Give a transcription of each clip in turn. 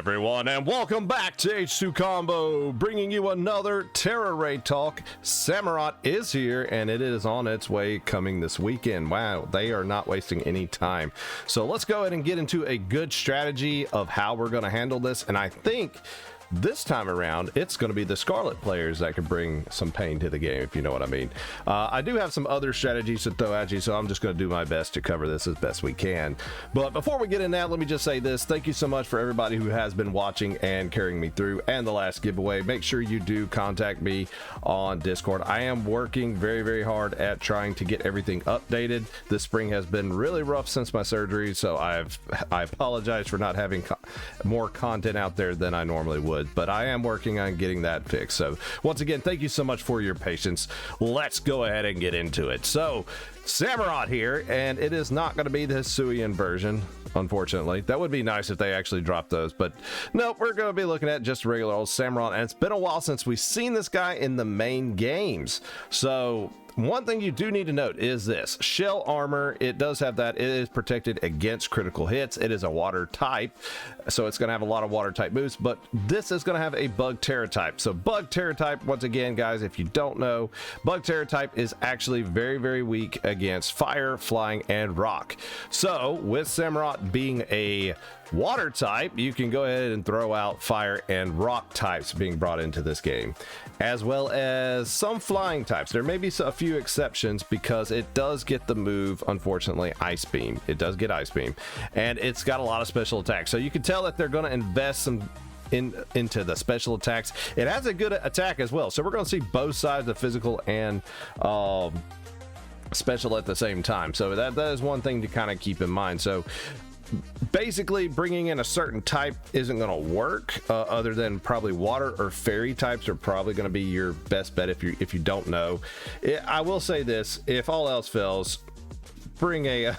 everyone, and welcome back to H2 Combo, bringing you another Tera Raid talk. Samurott is here, and it is on its way coming this weekend. Wow, they are not wasting any time. So let's go ahead and get into a good strategy of how we're going to handle this, and I think this time around, it's going to be the Scarlet players that can bring some pain to the game, if you know what I mean. I do have some other strategies to throw at you, so I'm just going to do my best to cover this as best we can. But before we get in that, let me just say this. Thank you so much for everybody who has been watching and carrying me through, and the last giveaway. Make sure you do contact me on Discord. I am working very, very hard at trying to get everything updated. This spring has been really rough since my surgery, so I apologize for not having more content out there than I normally would. But I am working on getting that fixed. So once again, thank you so much for your patience. Let's go ahead and get into it. So Samurott here, and it is not going to be the Hisuian version, unfortunately. That would be nice if they actually dropped those, but no, we're going to be looking at just regular old Samurott, and it's been a while since we've seen this guy in the main games. So one thing you do need to note is this: shell armor, it does have that. It is protected against critical hits. It is a water type, so it's going to have a lot of water type moves, but this is going to have a bug Tera type. So bug Tera type, once again, guys, if you don't know, bug Tera type is actually very, very weak against fire, flying, and rock. So with Samurott being a water type, you can go ahead and throw out fire and rock types being brought into this game, as well as some flying types. There may be a few exceptions because it does get the move, unfortunately, Ice Beam. It does get Ice Beam, and it's got a lot of special attacks. So you can tell that they're going to invest some into the special attacks. It has a good attack as well, so we're going to see both sides, the physical and special at the same time. So that is one thing to kind of keep in mind. So basically, bringing in a certain type isn't going to work, other than probably water or fairy types are probably going to be your best bet if you don't know. I will say this: if all else fails, bring a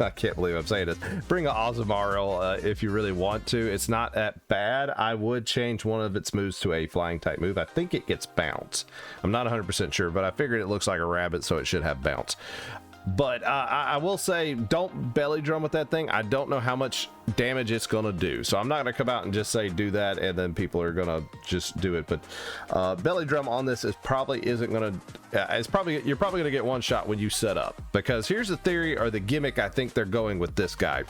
I can't believe I'm saying this. Bring an Azumarill if you really want to. It's not that bad. I would change one of its moves to a flying type move. I think it gets bounce. I'm not 100% sure, but I figured it looks like a rabbit, so it should have bounce. But I will say, don't belly drum with that thing. I don't know how much damage it's going to do, so I'm not going to come out and just say do that and then people are going to just do it. But belly drum on this is probably isn't going to you're probably going to get one shot when you set up, because here's the theory or the gimmick I think they're going with this guy.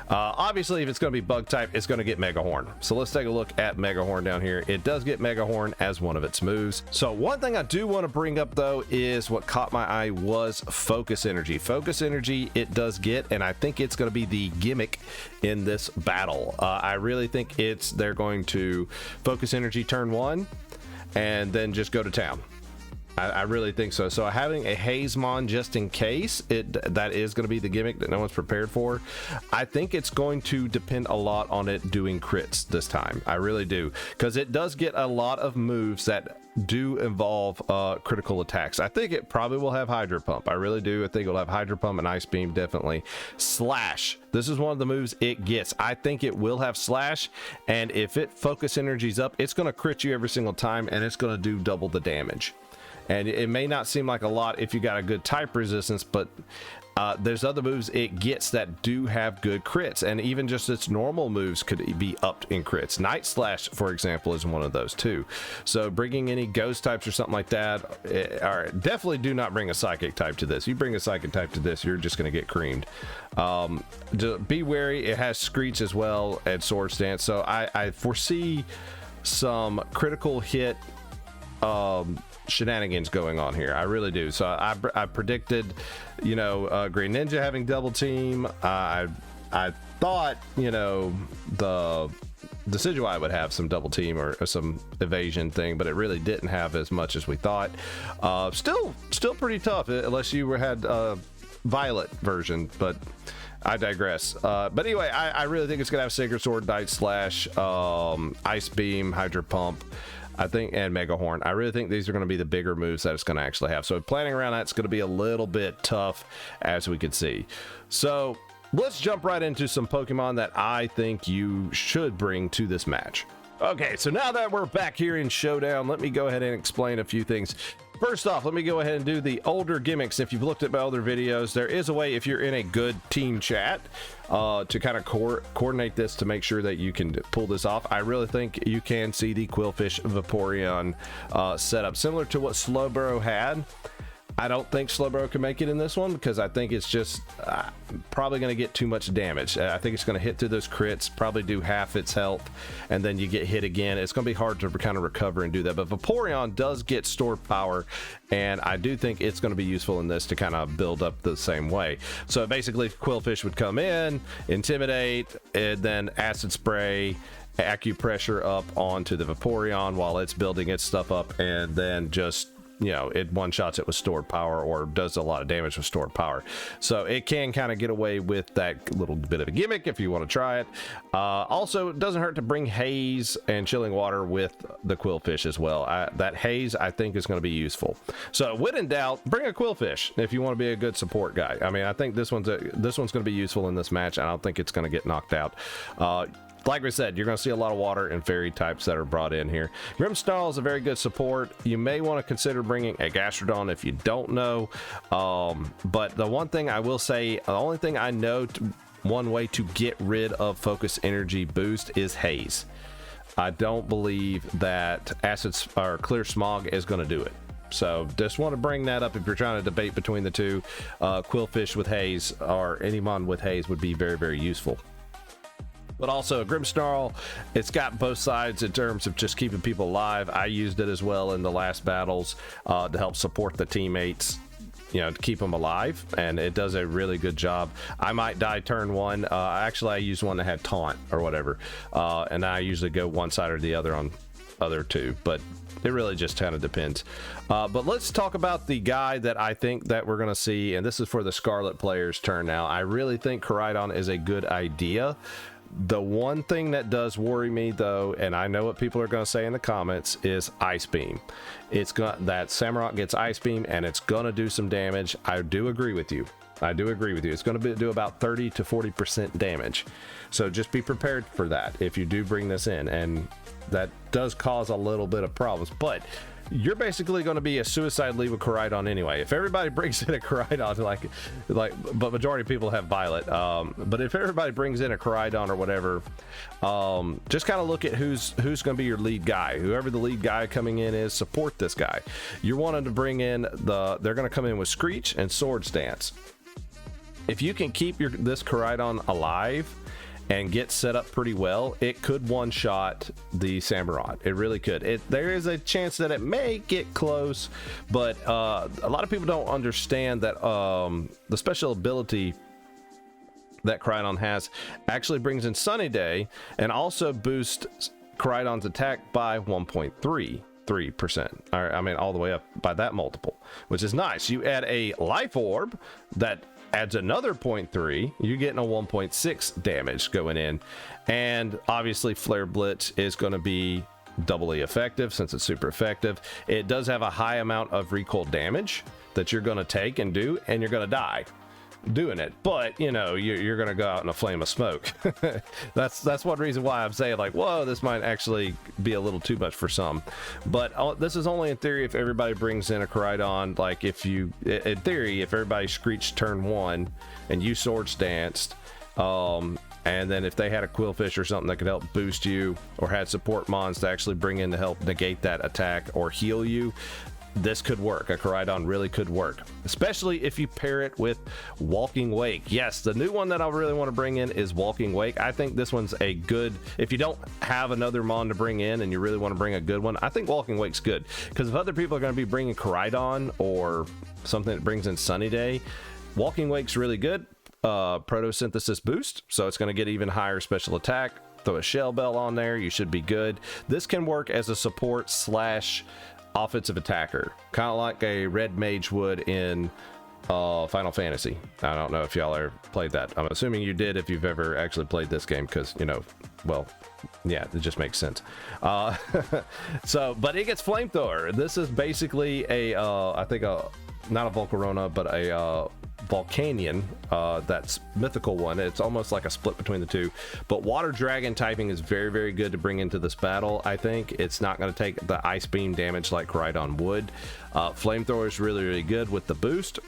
Obviously, if it's going to be bug type, it's going to get Mega Horn. So let's take a look at Mega Horn down here. It does get Mega Horn as one of its moves. So one thing I do want to bring up though is what caught my eye was Focus Energy. Focus Energy it does get, and I think it's going to be the gimmick in this battle. I really think they're going to Focus Energy turn one and then just go to town. I really think so. So having a Hazemon just in case, that is going to be the gimmick that no one's prepared for. I think it's going to depend a lot on it doing crits this time. I really do, because it does get a lot of moves that do involve critical attacks. I think it probably will have Hydro Pump. I really do. I think it'll have Hydro Pump and Ice Beam, definitely. Slash. This is one of the moves it gets. I think it will have Slash, and if it Focus Energy's up, it's going to crit you every single time, and it's going to do double the damage. And it may not seem like a lot if you got a good type resistance, but there's other moves it gets that do have good crits, and even just its normal moves could be upped in crits. Night Slash, for example, is one of those too. So bringing any ghost types or something like that, definitely do not bring a psychic type to this. You bring a psychic type to this, you're just going to get creamed. Be wary, it has Screech as well and Swords Dance, so I foresee some critical hit shenanigans going on here. I really do. So I predicted, Green Ninja having double team. I thought, the Decidueye would have some double team or some evasion thing, but it really didn't have as much as we thought. Still pretty tough unless you had Violet version, but I digress. But anyway, I really think it's gonna have Sacred Sword, Night Slash, Ice Beam, Hydro Pump, I think, and Mega Horn. I really think these are going to be the bigger moves that it's going to actually have. So planning around that's going to be a little bit tough, as we could see. So let's jump right into some Pokemon that I think you should bring to this match. Okay, so now that we're back here in Showdown, let me go ahead and explain a few things. first off, let me go ahead and do the older gimmicks. If you've looked at my older videos, there is a way, if you're in a good team chat, to kind of coordinate this to make sure that you can pull this off. I really think you can see the Quillfish Vaporeon setup, similar to what Slowbro had. I don't think Slowbro can make it in this one because I think it's just probably going to get too much damage. I think it's going to hit through those crits, probably do half its health, and then you get hit again. It's going to be hard to kind of recover and do that. But Vaporeon does get stored power, and I do think it's going to be useful in this to kind of build up the same way. So basically, Quillfish would come in, Intimidate, and then Acid Spray, Acupressure up onto the Vaporeon while it's building its stuff up, and then just, you know, it one-shots it with stored power or does a lot of damage with stored power. So it can kind of get away with that little bit of a gimmick if you want to try it. Also, it doesn't hurt to bring Haze and Chilling Water with the Quillfish as well. That Haze, I think, is going to be useful. So when in doubt, bring a Quillfish if you want to be a good support guy. I mean, I think this one's going to be useful in this match. I don't think it's going to get knocked out. Like we said, you're going to see a lot of water and fairy types that are brought in here. Grimmsnarl is a very good support. You may want to consider bringing a Gastrodon if you don't know. But the one thing I will say, the only thing I know, one way to get rid of Focus Energy Boost is Haze. I don't believe that Acid or Clear Smog is going to do it. So just want to bring that up if you're trying to debate between the two. Quillfish with Haze or Anymon with Haze would be very, very useful. But also Grimmsnarl, it's got both sides in terms of just keeping people alive. I used it as well in the last battles to help support the teammates, you know, to keep them alive, and it does a really good job. I might die turn one. Actually, I used one that had taunt or whatever, and I usually go one side or the other on other two, but it really just kind of depends. But let's talk about the guy that I think that we're going to see, and this is for the Scarlet players' turn now. I really think Koraidon is a good idea. The one thing that does worry me, though, and I know what people are going to say in the comments, is Ice Beam. It's got that Samurott gets Ice Beam, and it's going to do some damage. I do agree with you. It's going to do about 30 to 40% damage. So just be prepared for that if you do bring this in, and that does cause a little bit of problems. But you're basically going to be a suicide lead with Koraidon anyway. If everybody brings in a Koraidon, but majority of people have Violet. But if everybody brings in a Koraidon or whatever, just kind of look at who's going to be your lead guy. Whoever the lead guy coming in is, support this guy. You're wanting to bring in they're going to come in with Screech and Swords Dance. If you can keep this Koraidon alive and get set up pretty well, it could one-shot the Samurott. It really could. There is a chance that it may get close, but a lot of people don't understand that the special ability that Koraidon has actually brings in Sunny Day and also boosts Koraidon's attack by 1.33%. I mean, all the way up by that multiple, which is nice. You add a Life Orb that adds another 0.3, you're getting a 1.6 damage going in, and obviously Flare Blitz is going to be doubly effective since it's super effective. It does have a high amount of recoil damage that you're going to take and do, and you're going to die doing it, but you know, you're going to go out in a flame of smoke. that's one reason why I'm saying, like, whoa, this might actually be a little too much for some. But this is only in theory if everybody brings in a Koraidon. Like, if you, in theory, if everybody screeched turn one and you Swords Danced, and then if they had a Quillfish or something that could help boost you, or had support mons to actually bring in to help negate that attack or heal you, this could work. A Koraidon really could work, especially if you pair it with Walking Wake. Yes, the new one that I really want to bring in is Walking Wake. I think this one's a good, if you don't have another mon to bring in and you really want to bring a good one, I think Walking Wake's good, because if other people are going to be bringing Koraidon or something that brings in Sunny Day, Walking Wake's really good. Photosynthesis boost, so it's going to get even higher special attack. Throw a Shell Bell on there, you should be good. This can work as a support slash offensive attacker, kind of like a red mage would in Final Fantasy. I don't know if y'all ever played that. I'm assuming you did if you've ever actually played this game, because, you know, well, yeah, it just makes sense. So, but it gets Flamethrower. This is basically a I think not a Volcarona, but a Volcanion, that's mythical one. It's almost like a split between the two, but Water Dragon typing is very, very good to bring into this battle. I think it's not going to take the Ice Beam damage like Rhydon would. Flamethrower is really, really good with the boost.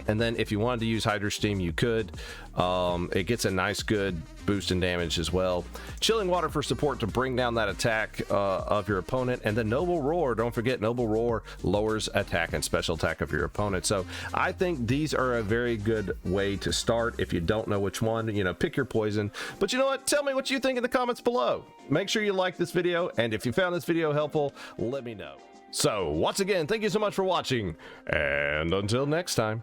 And then if you wanted to use Hydro Steam, you could. It gets a nice good boost in damage as well. Chilling Water for support to bring down that attack of your opponent. And then Noble Roar, don't forget, Noble Roar lowers attack and special attack of your opponent. So I think these are a very good way to start. If you don't know which one, you know, pick your poison. But you know what? Tell me what you think in the comments below. Make sure you like this video. And if you found this video helpful, let me know. So once again, thank you so much for watching. And until next time.